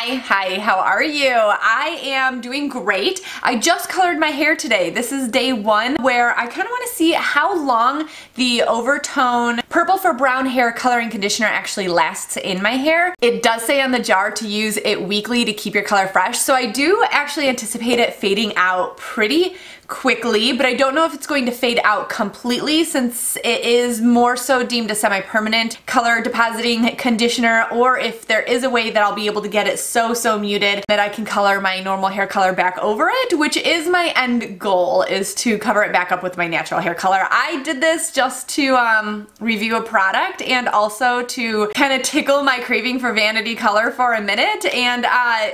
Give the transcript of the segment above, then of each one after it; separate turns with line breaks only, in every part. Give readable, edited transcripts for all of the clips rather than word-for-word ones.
Hi, how are you? I am doing great. I just colored my hair today. This is day one where I kind of want to see how long the oVertone Purple for Brown Hair Coloring Conditioner actually lasts in my hair. It does say on the jar to use it weekly to keep your color fresh, so I do actually anticipate it fading out pretty quickly, but I don't know if it's going to fade out completely since it is more so deemed a semi-permanent color depositing conditioner, or if there is a way that I'll be able to get it so muted that I can color my normal hair color back over it, which is my end goal, is to cover it back up with my natural hair color. I did this just to review a product and also to kind of tickle my craving for vanity color for a minute, and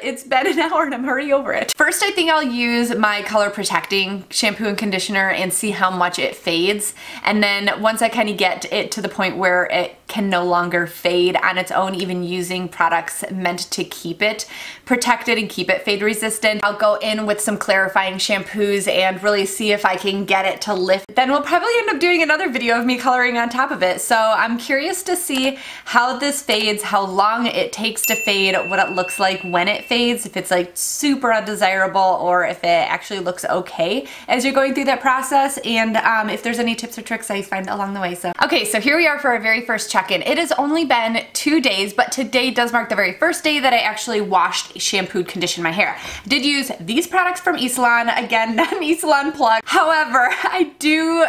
it's been an hour and I'm already over it. First, I think I'll use my color protecting shampoo and conditioner and see how much it fades, and then once I kind of get it to the point where it can no longer fade on its own, even using products meant to keep it protected and keep it fade resistant, I'll go in with some clarifying shampoos and really see if I can get it to lift. Then we'll probably end up doing another video of me coloring on top of it. So I'm curious to see how this fades, how long it takes to fade, what it looks like when it fades, if it's like super undesirable or if it actually looks okay as you're going through that process, and if there's any tips or tricks I find along the way. So okay, so here we are for our very first check-in. It has only been 2 days, but today does mark the very first day that I actually washed, shampooed, conditioned my hair. I did use these products from eSalon. Again, not an eSalon plug. However, I do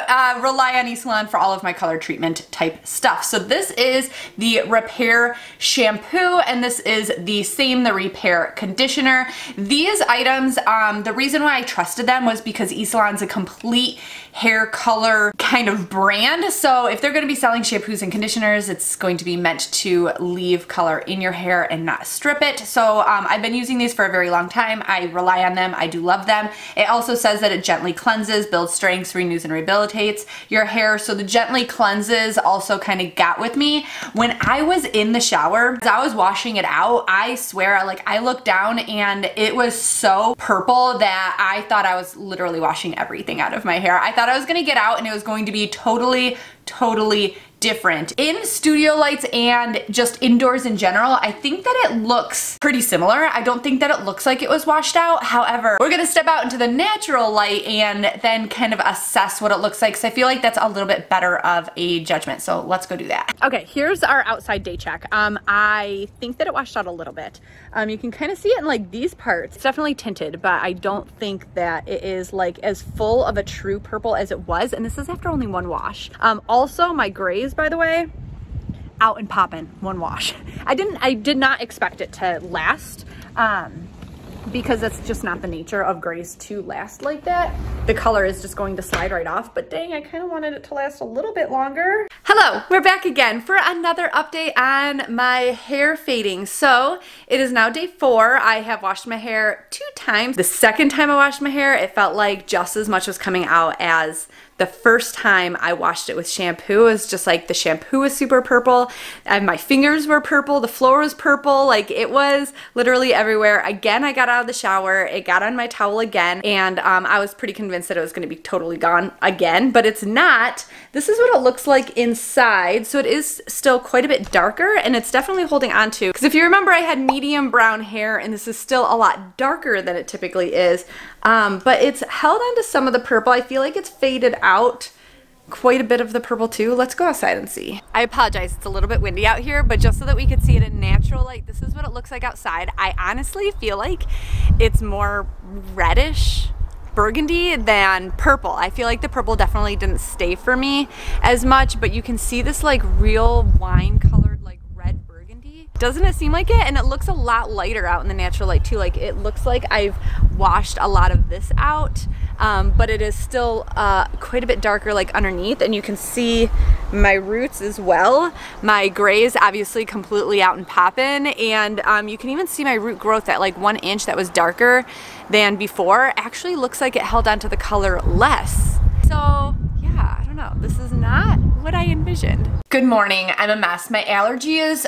rely on eSalon for all of my color treatment type stuff. So this is the Repair Shampoo, and this is the the Repair Conditioner. These items, the reason why I trusted them was because eSalon's a complete hair color kind of brand. So if they're going to be selling shampoos and conditioners, it's going to be meant to leave color in your hair and not strip it. So I've been using these for a very long time. I rely on them. I do love them. It also says that it gently cleanses, builds strengths, renews, and rehabilitates your hair. So the gently cleanses also kind of got with me. When I was in the shower, as I was washing it out, I swear, like, I looked down and it was so purple that I thought I was literally washing everything out of my hair. I thought I was gonna get out and it was going to be totally different. In studio lights and just indoors in general, I think that it looks pretty similar. I don't think that it looks like it was washed out. However, we're gonna step out into the natural light and then kind of assess what it looks like, because I feel like that's a little bit better of a judgment. So let's go do that. Okay, here's our outside day check. I think that it washed out a little bit. You can kind of see it in like these parts. It's definitely tinted, but I don't think that it is like as full of a true purple as it was. And this is after only one wash. Also, my grays, by the way, out and popping, one wash. I did not expect it to last, because that's just not the nature of grays to last like that. The color is just going to slide right off, but dang, I kind of wanted it to last a little bit longer. Hello, we're back again for another update on my hair fading. So it is now day 4. I have washed my hair 2 times. The second time I washed my hair, it felt like just as much was coming out as the first time I washed it with shampoo. It was just like the shampoo was super purple, and my fingers were purple, the floor was purple, like it was literally everywhere. Again, I got out of the shower, it got on my towel again, and I was pretty convinced that it was gonna be totally gone again, but it's not. This is what it looks like inside, so it is still quite a bit darker, and it's definitely holding on to, because if you remember, I had medium brown hair, and this is still a lot darker than it typically is, but it's held on to some of the purple. I feel like it's faded out quite a bit of the purple too. Let's go outside and see. I apologize, it's a little bit windy out here, but just so that we could see it in natural light, this is what it looks like outside. I honestly feel like it's more reddish burgundy than purple. I feel like the purple definitely didn't stay for me as much, but you can see this like real wine colored like red burgundy. Doesn't it seem like it? And it looks a lot lighter out in the natural light too. Like it looks like I've washed a lot of this out, but it is still quite a bit darker like underneath, and you can see my roots as well. My grays obviously completely out and popping, and you can even see my root growth at like 1 inch that was darker than before. Actually looks like it held on to the color less. So yeah, I don't know. This is not what I envisioned. Good morning, I'm a mess. My allergies,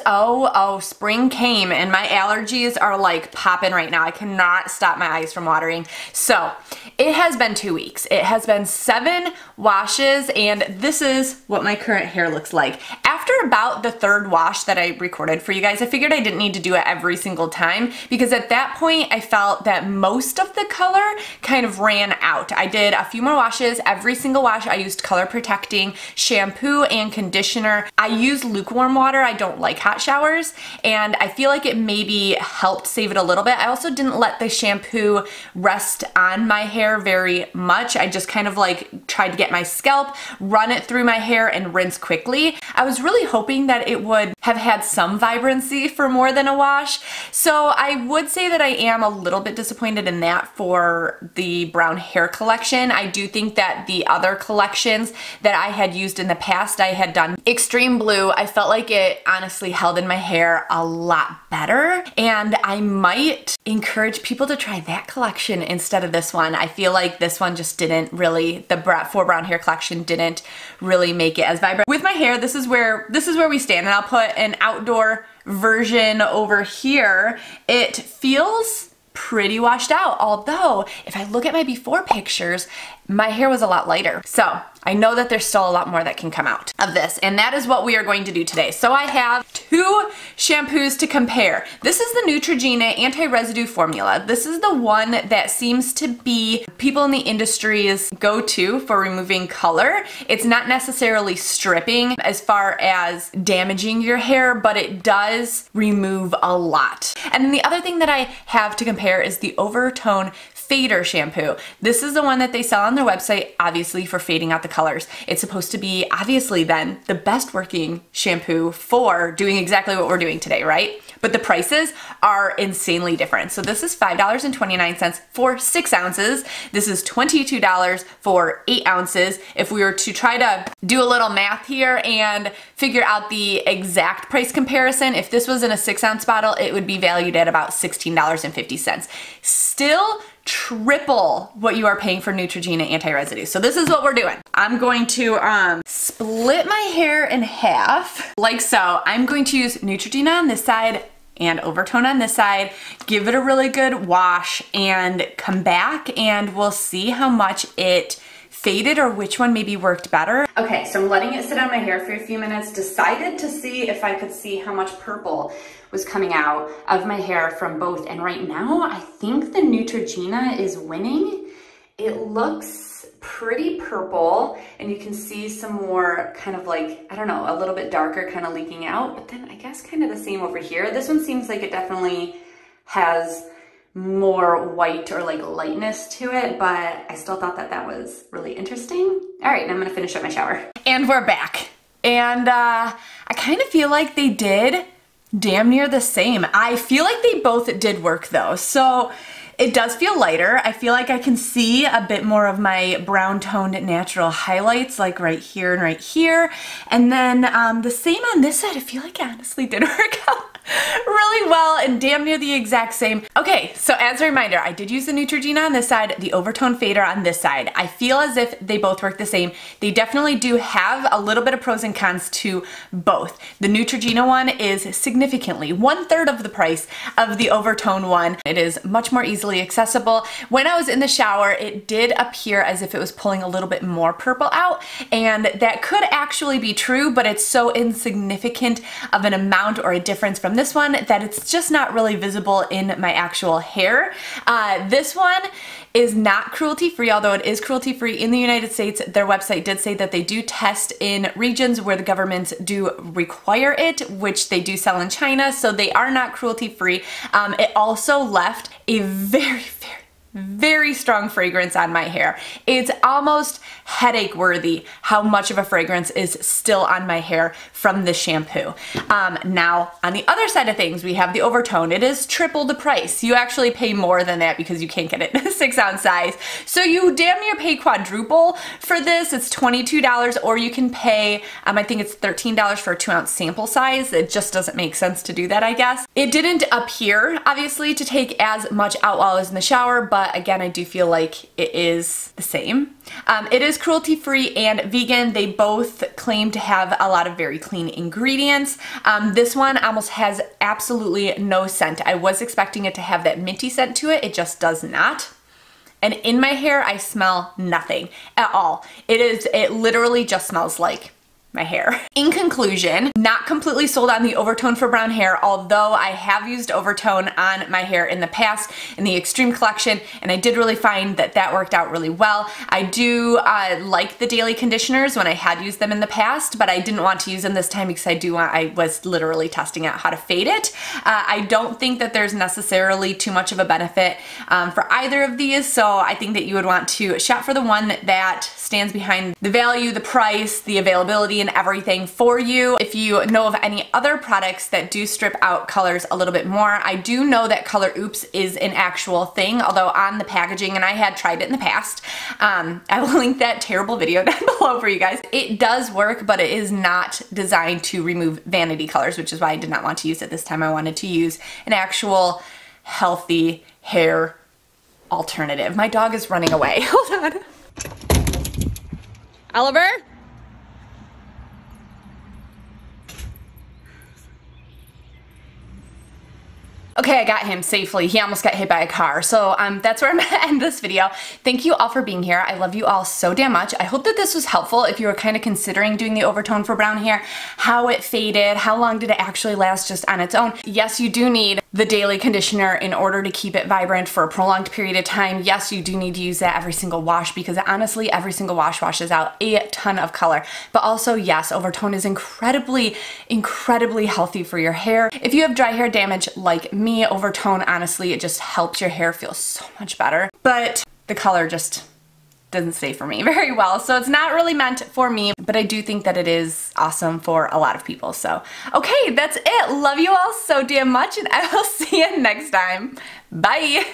spring came and my allergies are like popping right now. I cannot stop my eyes from watering. So it has been 2 weeks. It has been 7 washes and this is what my current hair looks like. After about the 3rd wash that I recorded for you guys, I figured I didn't need to do it every single time because at that point I felt that most of the color kind of ran out. I did a few more washes. Every single wash I used color protecting shampoo and conditioner. I use lukewarm water. I don't like hot showers and I feel like it maybe helped save it a little bit. I also didn't let the shampoo rest on my hair very much. I just kind of like tried to get my scalp, run it through my hair and rinse quickly. I was really hoping that it would have had some vibrancy for more than a wash. So I would say that I am a little bit disappointed in that for the brown hair collection. I do think that the other collections that I had used in the past, I had done Extreme Blue. I felt like it honestly held in my hair a lot better and I might encourage people to try that collection instead of this one. I feel like this one just didn't really, the For Brown Hair collection didn't really make it as vibrant. With my hair, this is where we stand, and I'll put an outdoor version over here. It feels pretty washed out, although if I look at my before pictures, my hair was a lot lighter. So I know that there's still a lot more that can come out of this, and that is what we are going to do today. So I have 2 shampoos to compare. This is the Neutrogena Anti-Residue formula. This is the one that seems to be people in the industry's go-to for removing color. It's not necessarily stripping as far as damaging your hair, but it does remove a lot. And then the other thing that I have to compare is the oVertone Fader Shampoo. This is the one that they sell on their website, obviously for fading out the colors. It's supposed to be, obviously then, the best working shampoo for doing exactly what we're doing today, right? But the prices are insanely different. So this is $5.29 for 6 ounces. This is $22 for 8 ounces. If we were to try to do a little math here and figure out the exact price comparison, if this was in a 6-ounce bottle, it would be valued at about $16.50. Still triple what you are paying for Neutrogena Anti-Residue. So this is what we're doing. I'm going to split my hair in half, like so. I'm going to use Neutrogena on this side and oVertone on this side, give it a really good wash, and come back and we'll see how much it faded or which one maybe worked better. Okay, so I'm letting it sit on my hair for a few minutes, decided to see if I could see how much purple was coming out of my hair from both, and right now I think the Neutrogena is winning. It looks pretty purple and you can see some more kind of like, I don't know, a little bit darker kind of leaking out, but then I guess kind of the same over here. This one seems like it definitely has more white or like lightness to it, but I still thought that that was really interesting. All right, now I'm gonna finish up my shower. And we're back. And I kind of feel like they did damn near the same. I feel like they both did work though. So it does feel lighter. I feel like I can see a bit more of my brown toned natural highlights like right here and right here. And then the same on this side. I feel like it honestly did work out really well and damn near the exact same. Okay, so as a reminder, I did use the Neutrogena on this side, the oVertone Fader on this side. I feel as if they both work the same. They definitely do have a little bit of pros and cons to both. The Neutrogena one is significantly 1/3 of the price of the oVertone one. It is much more easily accessible. When I was in the shower, it did appear as if it was pulling a little bit more purple out, and that could actually be true, but it's so insignificant of an amount or a difference from this one that it's just not really visible in my actual hair. This one is not cruelty-free, although it is cruelty-free in the United States. Their website did say that they do test in regions where the governments do require it, which they do sell in China, so they are not cruelty-free. It also left a very strong fragrance on my hair. It's almost headache worthy how much of a fragrance is still on my hair from this shampoo. Now on the other side of things, we have the oVertone. It is triple the price. You actually pay more than that because you can't get it in a 6-ounce size. So you damn near pay quadruple for this. It's $22, or you can pay, I think it's $13 for a 2-ounce sample size. It just doesn't make sense to do that, I guess. It didn't appear, obviously, to take as much out while I was in the shower, but but again, I do feel like it is the same. It is cruelty-free and vegan. They both claim to have a lot of very clean ingredients. This one almost has absolutely no scent. I was expecting it to have that minty scent to it. It just does not. And in my hair, I smell nothing at all. It literally just smells like my hair. In conclusion, not completely sold on the oVertone for brown hair, although I have used oVertone on my hair in the past in the Extreme Collection, and I did really find that that worked out really well. I do like the daily conditioners when I had used them in the past, but I didn't want to use them this time because I was literally testing out how to fade it. I don't think that there's necessarily too much of a benefit for either of these, so I think that you would want to shop for the one that stands behind the value, the price, the availability, and everything for you. If you know of any other products that do strip out colors a little bit more, I do know that Color Oops is an actual thing, although on the packaging, and I had tried it in the past, I will link that terrible video down below for you guys. It does work, but it is not designed to remove vanity colors, which is why I did not want to use it this time. I wanted to use an actual healthy hair alternative. My dog is running away. Hold on. Oliver? Okay, I got him safely. He almost got hit by a car. So that's where I'm gonna end this video. Thank you all for being here. I love you all so damn much. I hope that this was helpful if you were kind of considering doing the oVertone for brown hair, how it faded, how long did it actually last just on its own. Yes, you do need the daily conditioner in order to keep it vibrant for a prolonged period of time. Yes, you do need to use that every single wash because honestly, every single wash washes out a ton of color. But also, yes, oVertone is incredibly, incredibly healthy for your hair. If you have dry hair damage like me, oVertone, honestly, it just helps your hair feel so much better. But the color just doesn't stay for me very well, so it's not really meant for me, but I do think that it is awesome for a lot of people. So, okay, that's it. Love you all so damn much, and I will see you next time. Bye!